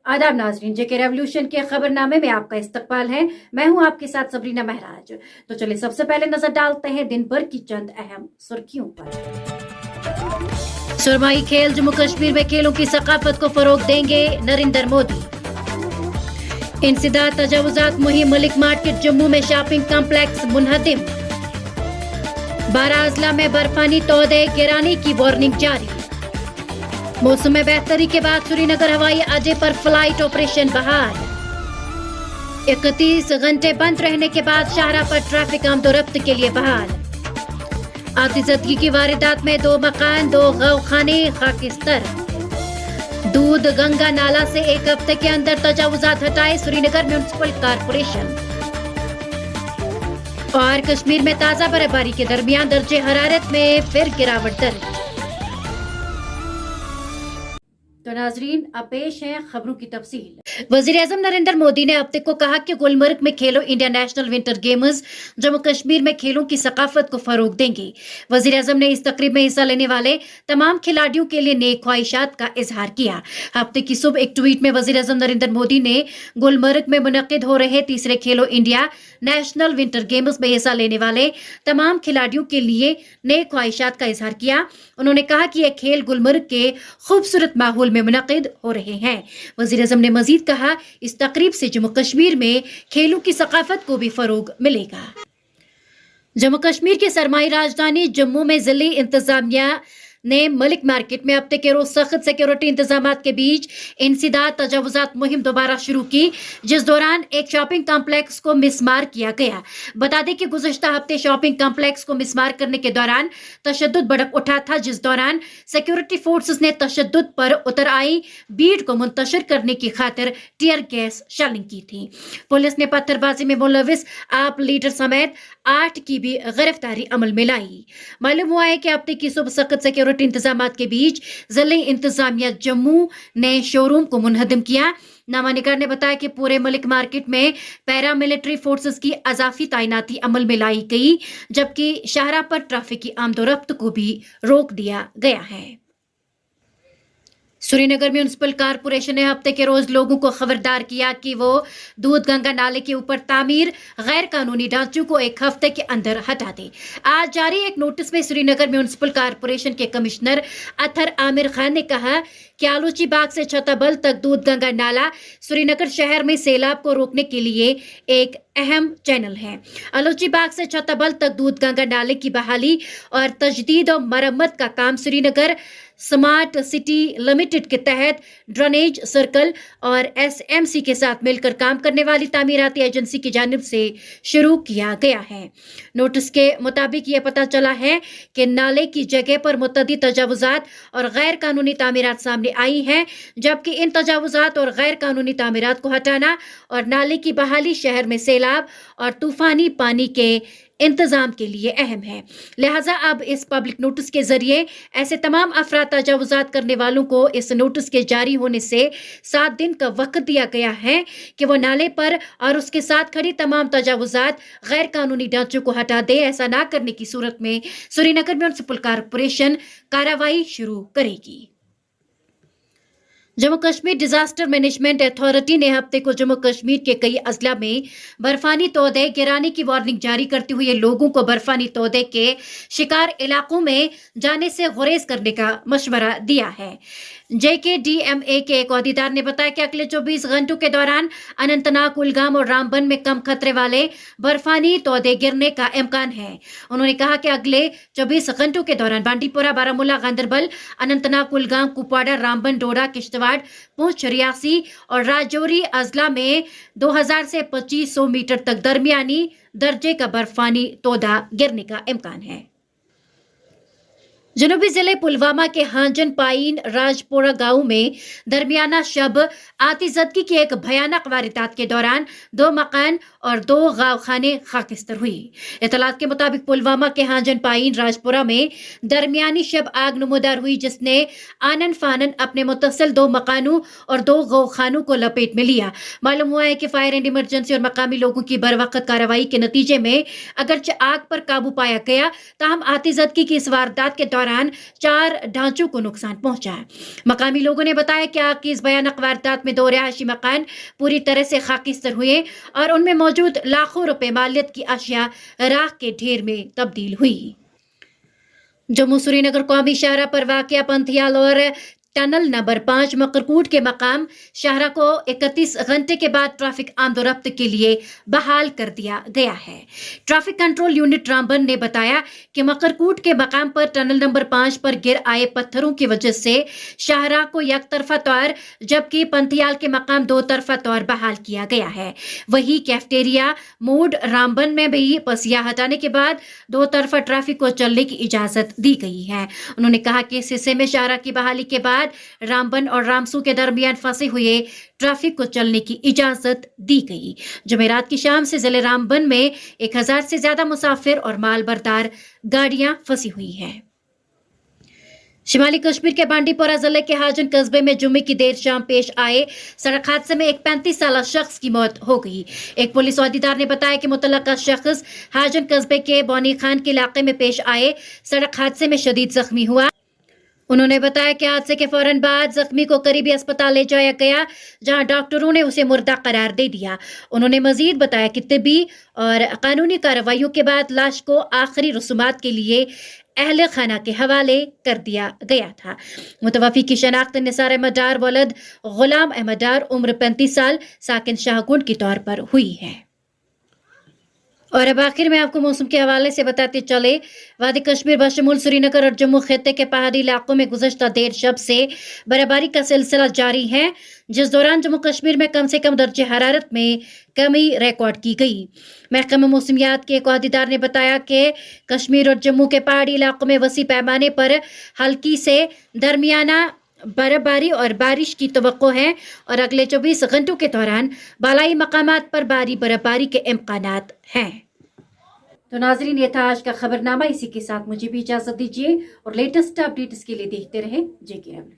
आदाब नाजरीन, जेके रेवोल्यूशन के खबरनामे में आपका इस्तकबाल है। मैं हूं आपके साथ सबरीना महराज। तो चलिए सबसे पहले नजर डालते हैं दिन भर की चंद अहम सुर्खियों पर। सुरमाई खेल जम्मू कश्मीर में खेलों की सकाफत को फरोग देंगे नरेंद्र मोदी। इंसदाद तजावुजात मुहिम मलिक मार्केट जम्मू में शॉपिंग कॉम्प्लेक्स मुनहदिम। 12 अजला में बर्फानी तौदे गिराने की वार्निंग जारी। मौसम में बेहतरी के बाद श्रीनगर हवाई अड्डे पर फ्लाइट ऑपरेशन बहाल। 31 घंटे बंद रहने के बाद शाहराह पर ट्रैफिक आमदोरफ्त के लिए बहाल। आतिशबाजी की वारदात में 2 मकान 2 गौखाने खाकिस्तर। दूध गंगा नाला से 1 हफ्ते के अंदर तजावुजात हटाए श्रीनगर म्युनिसिपल कारपोरेशन। और कश्मीर में ताजा बर्फबारी के दरमियान दर्जे हरारत में फिर गिरावट दर्ज। तो नाजरीन, अब पेश है खबरों की तफसील। वजीर-ए-आज़म नरेंद्र मोदी ने हफ्ते को कहा कि गुलमर्ग में खेलो India national winter games Jammu Kashmir में खेलों की सकाफत को फरोग देंगे। वजीर-ए-आज़म ने इस तकरीब में हिस्सा लेने वाले तमाम खिलाड़ियों के लिए नेक ख्वाहिशात का इजहार किया। हफ्ते की सुबह एक ट्वीट में वजीर-ए-आज़म नरेंद्र मोदी ने गुलमर्ग में मुनक्किद हो रहे तीसरे खेलो इंडिया नेशनल विंटर गेम्स में हिस्सा लेने वाले तमाम खिलाड़ियों के लिए नेक ख्वाहिशात का इजहार किया। उन्होंने कहा कि यह खेल गुलमर्ग के खूबसूरत माहौल में मुनक्किद हो रहे हैं। वज़ीर-ए-आज़म ने मजीद कहा, इस तकरीब से जम्मू कश्मीर में खेलों की सकाफत को भी फरोग मिलेगा। जम्मू कश्मीर के सरमाई राजधानी जम्मू में जिले इंतजामिया ने मलिक मार्केट में हफ्ते के रोज सख्त सिक्योरिटी इंतजाम के बीच इंसदाद तजावुजात मुहिम दोबारा शुरू की, जिस दौरान एक शॉपिंग कॉम्प्लेक्स को मिसमार किया गया। बता दें कि गुज़श्ता हफ्ते शॉपिंग कॉम्प्लेक्स को मिसमार करने के दौरान तशद्दुद भड़क उठा था, जिस दौरान सिक्योरिटी फोर्सेस ने तशद्दुद पर उतर आई भीड़ को मुंतशिर करने की खातिर टीयर गैस शेलिंग की थी। पुलिस ने पत्थरबाजी में मुलविस आप लीडर समेत 8 की भी गिरफ्तारी अमल में लाई। मालूम हुआ है कि हफ्ते की सुबह सख्त सिक्योरिटी इंतजामात के बीच जिले इंतजामिया जम्मू ने शोरूम को मुनहदिम किया। नामानिगार ने बताया कि पूरे मलिक मार्केट में पैरामिलिट्री फोर्सेस की अजाफी तैनाती अमल में लाई गई, जबकि शाहराह पर ट्रैफिक की आमदोरफ्त को भी रोक दिया गया है। श्रीनगर म्युनिसिपल कारपोरेशन ने हफ्ते के रोज लोगों को खबरदार किया कि वो दूध गंगा नाले के ऊपर तामीर गैर कानूनी ढांचों को 1 हफ्ते के अंदर हटा दे। आज जारी एक नोटिस में श्रीनगर म्युनिसिपल कारपोरेशन के कमिश्नर अतर आमिर खान ने कहा कि आलूची बाग से छताबल तक दूध गंगा नाला श्रीनगर शहर में सैलाब को रोकने के लिए एक अहम चैनल है। आलूची बाग से छताबल तक दूध गंगा नाले की बहाली और तजदीद और मरम्मत का काम श्रीनगर स्मार्ट सिटी लिमिटेड के तहत ड्रेनेज सर्कल और एसएमसी के साथ मिलकर काम करने वाली तामीराती एजेंसी की जानिब से शुरू किया गया है। नोटिस के मुताबिक यह पता चला है कि नाले की जगह पर मुतअद्दिद तजावुजात और गैर कानूनी तामीरात सामने आई हैं, जबकि इन तजावुजात और गैर कानूनी तामीरात को हटाना और नाले की बहाली शहर में सैलाब और तूफानी पानी के इंतजाम के लिए अहम है। लिहाजा अब इस पब्लिक नोटिस के जरिए ऐसे तमाम अफराद तजावुजात करने वालों को इस नोटिस के जारी होने से 7 दिन का वक्त दिया गया है कि वो नाले पर और उसके साथ खड़ी तमाम तजावुजात गैर कानूनी ढांचों को हटा दे। ऐसा ना करने की सूरत में श्रीनगर म्युनिसिपल कारपोरेशन कार्रवाई शुरू करेगी। Jammu Kashmir disaster management authority ने हफ्ते को जम्मू कश्मीर के कई अजला में बर्फानी तौदे गिराने की वार्निंग जारी करते हुए लोगों को बर्फानी तौदे के शिकार इलाकों में जाने से गुरेज करने का मशवरा दिया है। JKDMA के एक अहदेदार ने बताया कि अगले 24 घंटों के दौरान अनंतनाग, कुलगाम और रामबन में कम खतरे वाले बर्फानी तौदे गिरने का इम्कान है। उन्होंने कहा कि अगले 24 घंटों के दौरान बांडीपोरा, बारामूला, गांदरबल, अनंतनाग, कुलगाम, कुपवाड़ा, रामबन, डोडा, किश्तवाड़, पुंछ, रियासी और राजौरी अजला में 2000 से 2500 मीटर तक दरमियानी दर्जे का बर्फानी तौदा गिरने का इम्कान है। जनूबी जिले पुलवामा के हांजन पाइन राजपोरा गांव में दरमियाना शब आतिशबाजी की एक भयानक वारदात के दौरान 2 मकान और 2 गाँवखाने खाकिस्तर हुई। इतलात के मुताबिक पुलवामा के हांजन पाइन राजपुरा में दरमियानी शब आग नमूदार हुई, जिसने आनन फानन अपने मुतसिल 2 मकानों और 2 गौखानों को लपेट में लिया। मालूम हुआ है कि फायर एंड इमरजेंसी और मकामी लोगों की बरवक्त कार्रवाई के नतीजे में अगरचे आग पर काबू पाया गया, ताहम आतिशबाजी की इस वारदात के दौरान 4 ढांचों को नुकसान पहुंचा। मकामी लोगों ने बताया कि आग की इस भयानक वारदात में 2 रिहायशी मकान पूरी तरह से खाकिस्तर हुए और उनमें मौजूद लाखों रुपए मालियत की अशिया राख के ढेर में तब्दील हुई। जम्मू श्रीनगर कौमी शाहरा पर वाक़या पंथियाल और टनल नंबर 5 मकरकूट के मकाम शाहरा को 31 घंटे के बाद ट्रैफिक आमदोरफ्त के लिए बहाल कर दिया गया है। ट्रैफिक कंट्रोल यूनिट रामबन ने बताया कि मकरकूट के मकाम पर टनल नंबर 5 पर गिर आए पत्थरों की वजह से शाहरा को एक तरफा तौर जबकि पंथियाल के मकाम 2 तरफा तौर बहाल किया गया है। वही कैफेटेरिया मोड रामबन में भी पसिया हटाने के बाद 2 तरफा ट्रैफिक को चलने की इजाजत दी गई है। उन्होंने कहा कि इस हिस्से में शाहरा की बहाली के बाद रामबन और रामसू के दरमियान फंसे हुए ट्रैफिक को चलने की इजाजत दी गई। जुमेरात की शाम से जिले रामबन में 1000 से ज्यादा मुसाफिर और माल बरदार गाड़ियां फंसी हुई हैं। शिमाली कश्मीर के बांडीपोरा जिले के हाजन कस्बे में जुम्मे की देर शाम पेश आए सड़क हादसे में एक 35 साल शख्स की मौत हो गई। एक पुलिस अहदेदार ने बताया कि मुतल्लका शख्स हाजन कस्बे के बौनी खान के इलाके में पेश आए सड़क हादसे में शदीद जख्मी हुआ। उन्होंने बताया कि हादसे के फौरन बाद जख्मी को करीबी अस्पताल ले जाया गया, जहां डॉक्टरों ने उसे मुर्दा करार दे दिया। उन्होंने मजीद बताया कि तिब्बी और कानूनी कार्रवाइयों के बाद लाश को आखिरी रसूमात के लिए अहले खाना के हवाले कर दिया गया था। मुतवफ़ी की शनाख्त निसार अहमद डार वलद गुलाम अहमद डार उम्र 35 साल साकिन शाहकुंड के तौर पर हुई है। और अब आखिर में आपको मौसम के हवाले से बताते चले, वादी कश्मीर बशमूल श्रीनगर और जम्मू खित्ते के पहाड़ी इलाकों में गुज़श्ता देर शब से बर्फबारी का सिलसिला जारी है, जिस दौरान जम्मू कश्मीर में कम से कम दर्जे हरारत में कमी रिकॉर्ड की गई। महकमा मौसमियात के एक अहदेदार ने बताया कि कश्मीर और जम्मू के पहाड़ी इलाकों में वसी पैमाने पर हल्की से दरमियाना बर्फबारी और बारिश की तवक्को है और अगले 24 घंटों के दौरान बालाई मकामात पर भारी बर्फबारी के इम्कानात हैं। तो नाजरीन, ये था आज का खबरनामा। इसी के साथ मुझे भी इजाजत दीजिए और लेटेस्ट अपडेट्स के लिए देखते रहे जेके रेवोल्यूशन।